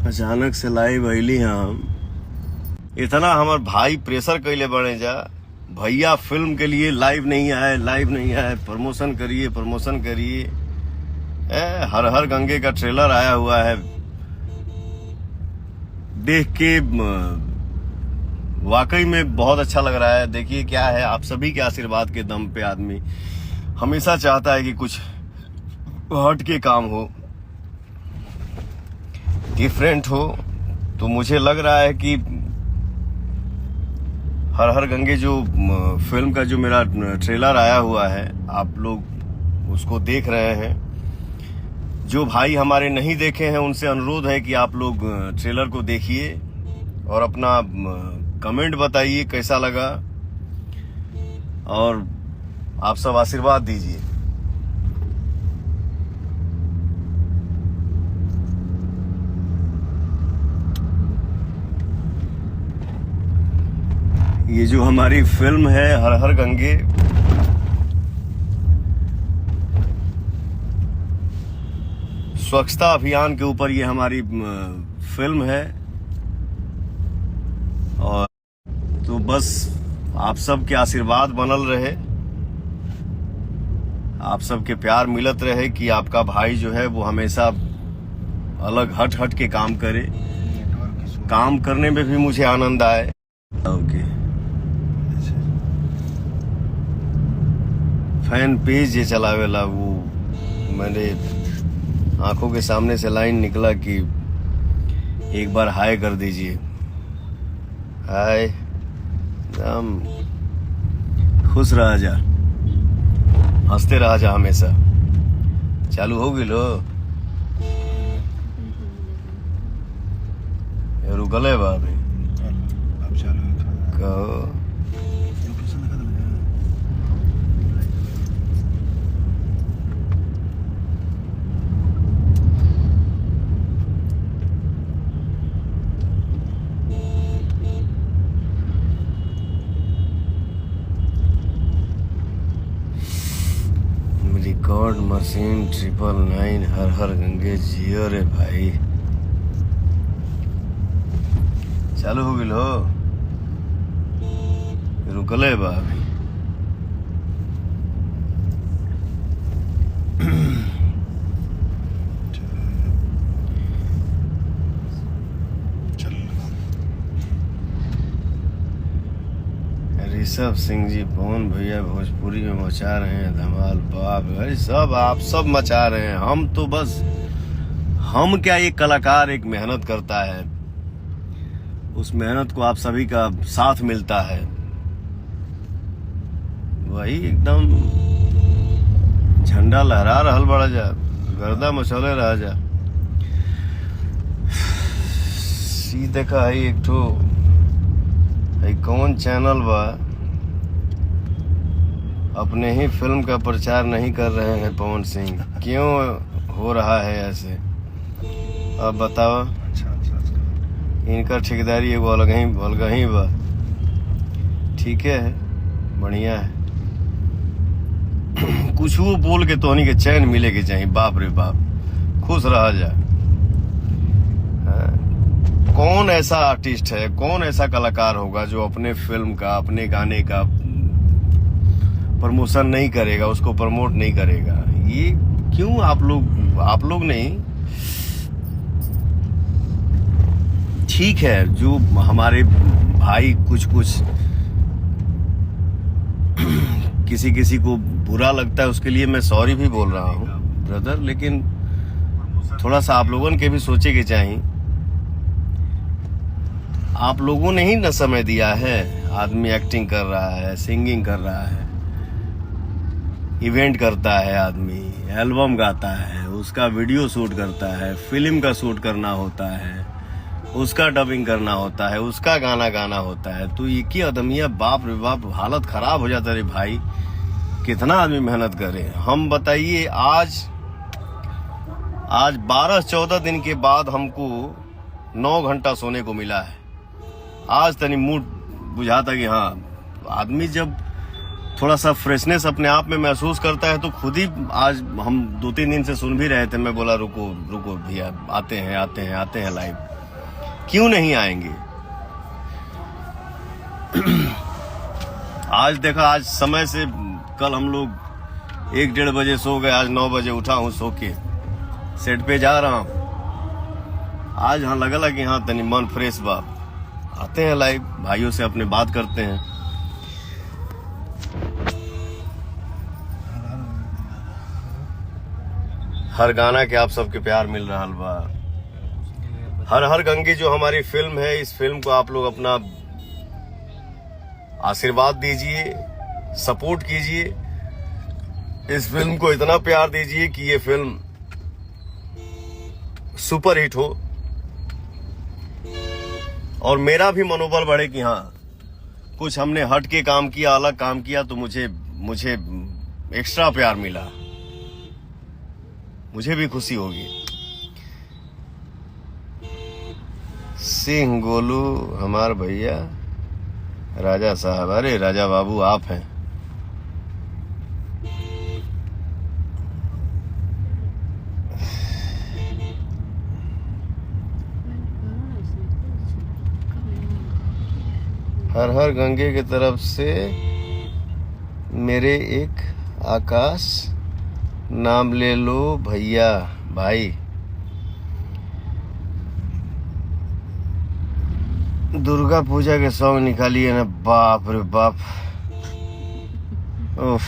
अचानक से लाइव अली हम इतना हमार भाई प्रेशर कैले बने जा भैया फिल्म के लिए लाइव नहीं आए, प्रमोशन करिए। हर हर गंगे का ट्रेलर आया हुआ है, देख के वाकई में बहुत अच्छा लग रहा है। देखिए क्या है, आप सभी के आशीर्वाद के दम पे आदमी हमेशा चाहता है कि कुछ हट के काम हो, डिफरेंट हो। तो मुझे लग रहा है कि हर हर गंगे जो फिल्म का जो मेरा ट्रेलर आया हुआ है, आप लोग उसको देख रहे हैं। जो भाई हमारे नहीं देखे हैं उनसे अनुरोध है कि आप लोग ट्रेलर को देखिए और अपना कमेंट बताइए कैसा लगा, और आप सब आशीर्वाद दीजिए। ये जो हमारी फिल्म है हर हर गंगे, स्वच्छता अभियान के ऊपर ये हमारी फिल्म है। और तो बस आप सबके आशीर्वाद बनल रहे, आप सबके प्यार मिलत रहे कि आपका भाई जो है वो हमेशा अलग हट के काम करे, काम करने में भी मुझे आनंद आए। ओके, फैन पेज ये चलावेला, वो मैंने आंखों के सामने से लाइन निकला कि एक बार हाय कर दीजिए। हाय, हम खुश रहा जा, हंसते रहा जा हमेशा। चालू हो गई लो, रुकल है बाबी कहो। रिकॉर्ड मशीन 999 हर हर गंगे जियो रे भाई। चालू हो गई हो, रुकले बा अभी। ऋषभ सिंह जी, पवन भैया भोजपुरी में मचा रहे हैं धमाल। बाप भाई सब आप सब मचा रहे हैं, हम तो बस, हम क्या, एक कलाकार एक मेहनत करता है, उस मेहनत को आप सभी का साथ मिलता है, वही एकदम झंडा लहरा रहल बड़ा जा, गर्दा मचौले रह जा। सी देखा है एक ठो कौन चैनल बा, अपने ही फिल्म का प्रचार नहीं कर रहे हैं पवन सिंह, क्यों हो रहा है ऐसे? अब बताओ। इनका ठेकेदारी एगो अलग ही बा। ठीक है, बढ़िया है। कुछ वो बोल के तोहनी के चैन मिले के चाहिए। बाप रे बाप, खुश रहा जा। कौन ऐसा आर्टिस्ट है, कौन ऐसा कलाकार होगा जो अपने फिल्म का, अपने गाने का प्रमोशन नहीं करेगा, उसको प्रमोट नहीं करेगा? ये क्यों आप लोग नहीं? ठीक है, जो हमारे भाई कुछ किसी को बुरा लगता है उसके लिए मैं सॉरी भी बोल रहा हूँ ब्रदर, लेकिन थोड़ा सा आप लोगों के भी सोचे के चाहिए। आप लोगों ने ही न समय दिया है। आदमी एक्टिंग कर रहा है, सिंगिंग कर रहा है, इवेंट करता है, आदमी एल्बम गाता है, उसका वीडियो शूट करता है, फिल्म का शूट करना होता है, उसका डबिंग करना होता है, उसका गाना गाना होता है। तो ये की आदमिया, बाप रे बाप, हालत खराब हो जाता है रे भाई। कितना आदमी मेहनत करे, हम बताइए। आज 12-14 दिन के बाद हमको 9 घंटा सोने को मिला है। आज तनी मूड बुझाता कि हाँ, आदमी जब थोड़ा सा फ्रेशनेस अपने आप में महसूस करता है तो खुद ही। आज हम 2-3 दिन से सुन भी रहे थे, मैं बोला रुको भैया, आते हैं लाइव। क्यों नहीं आएंगे? आज देखा, आज समय से कल हम लोग 1-1:30 बजे सो गए, आज 9 बजे उठा हूं सो के, सेट पे जा रहा हूं। आज हाँ लगल कि हाँ तनी मन फ्रेश बा, आते हैं लाइव, भाइयों से अपने बात करते हैं। हर गाना के आप सबके प्यार मिल रहा बा। हर हर गंगे जो हमारी फिल्म है, इस फिल्म को आप लोग अपना आशीर्वाद दीजिए, सपोर्ट कीजिए, इस फिल्म को इतना प्यार दीजिए कि ये फिल्म सुपर हिट हो और मेरा भी मनोबल बढ़े कि हाँ कुछ हमने हट के काम किया, अलग काम किया, तो मुझे एक्स्ट्रा प्यार मिला, मुझे भी खुशी होगी। सिंह गोलू हमार भैया, राजा साहब, अरे राजा बाबू आप हैं। हर हर गंगे की तरफ से मेरे एक आकाश, नाम ले लो भैया भाई। दुर्गा पूजा के सॉन्ग निकालिए ना, बाप रे बाप, उफ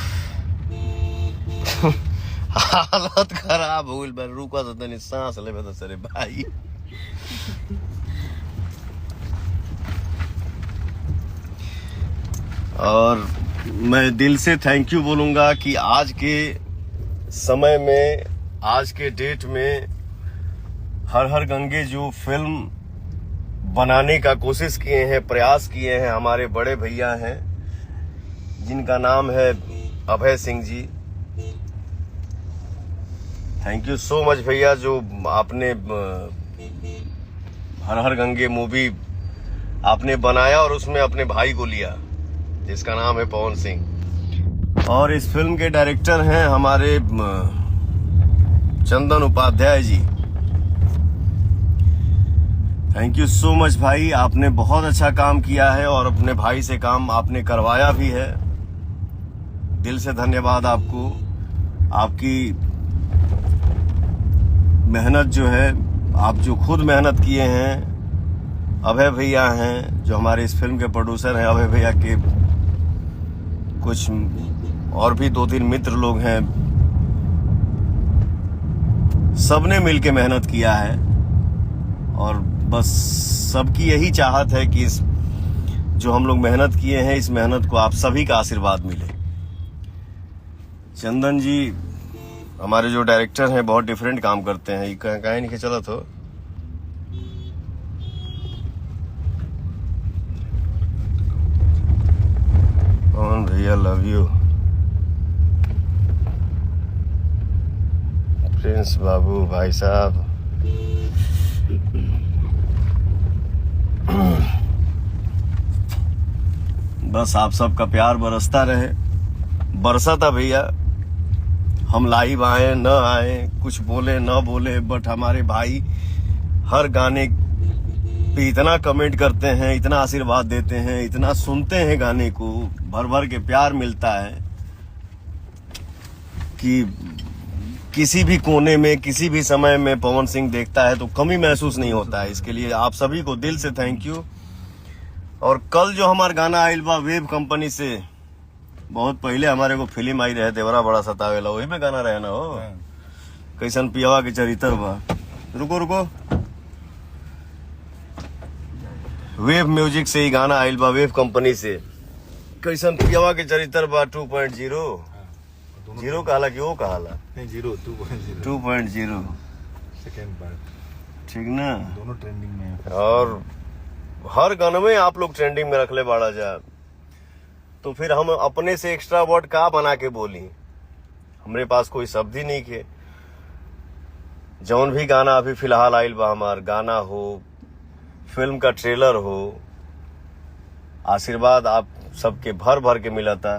हालत खराब हो गई। रुका तो तनी सांस ले तो सरे भाई। और मैं दिल से थैंक यू बोलूंगा कि आज के समय में, आज के डेट में हर हर गंगे जो फिल्म बनाने का कोशिश किए हैं, प्रयास किए हैं, हमारे बड़े भैया हैं जिनका नाम है Abhay Singh ji. Thank you so much भैया, जो आपने हर हर गंगे मूवी आपने बनाया और उसमें अपने भाई को लिया जिसका नाम है पवन सिंह। और इस फिल्म के डायरेक्टर हैं हमारे चंदन Upadhyay ji. Thank you so much भाई, आपने बहुत अच्छा काम किया है और अपने भाई से काम आपने करवाया भी है। दिल से धन्यवाद आपको। आपकी मेहनत जो है, आप जो खुद मेहनत किए हैं। अभय भैया हैं जो हमारे इस फिल्म के प्रोड्यूसर हैं, अभय भैया के कुछ और भी 2-3 मित्र लोग हैं, सबने मिलके मेहनत किया है और बस सबकी यही चाहत है कि इस जो हम लोग मेहनत किए हैं, इस मेहनत को आप सभी का आशीर्वाद मिले। चंदन जी हमारे जो डायरेक्टर हैं बहुत डिफरेंट काम करते हैं। कहीं नहीं चला तो कौन भैया, लव यू प्रिंस बाबू भाई साहब। बस आप सबका प्यार बरसता रहे। बरसा था भैया, हम लाइव आए न आए, कुछ बोले न बोले, बट हमारे भाई हर गाने पे इतना कमेंट करते हैं, इतना आशीर्वाद देते हैं, इतना सुनते हैं गाने को, भर भर के प्यार मिलता है कि किसी भी कोने में, किसी भी समय में पवन सिंह देखता है तो कमी महसूस नहीं होता है। इसके लिए आप सभी को दिल से थैंक यू। और कल जो हमारा गाना आइल बा वेब कंपनी से, बहुत पहले हमारे को फिल्म आई रहे, तेवरा बड़ा सतावेला, वही में गाना रहे ना हो, कैसन पियावा के चरित्र बा। रुको रुको, वेब म्यूजिक से ही गाना आइल बा, वेब कंपनी से, कैसन पियावा के चरित्र बा 2.0 जीरो कहला कि वो कहला नहीं 2.0 सेकेंड पार्ट, ठीक ना, दोनों ट्रेंडिंग में है। और हर गाने में आप लोग ट्रेंडिंग में रख ले बाड़ा जा, तो फिर हम अपने से एक्स्ट्रा वर्ड का बना के बोली, हमारे पास कोई शब्द ही नहीं के। जौन भी गाना अभी फिलहाल आइल बा, हमार गाना हो, फिल्म का ट्रेलर हो, आशीर्वाद आप सबके भर भर के मिला था।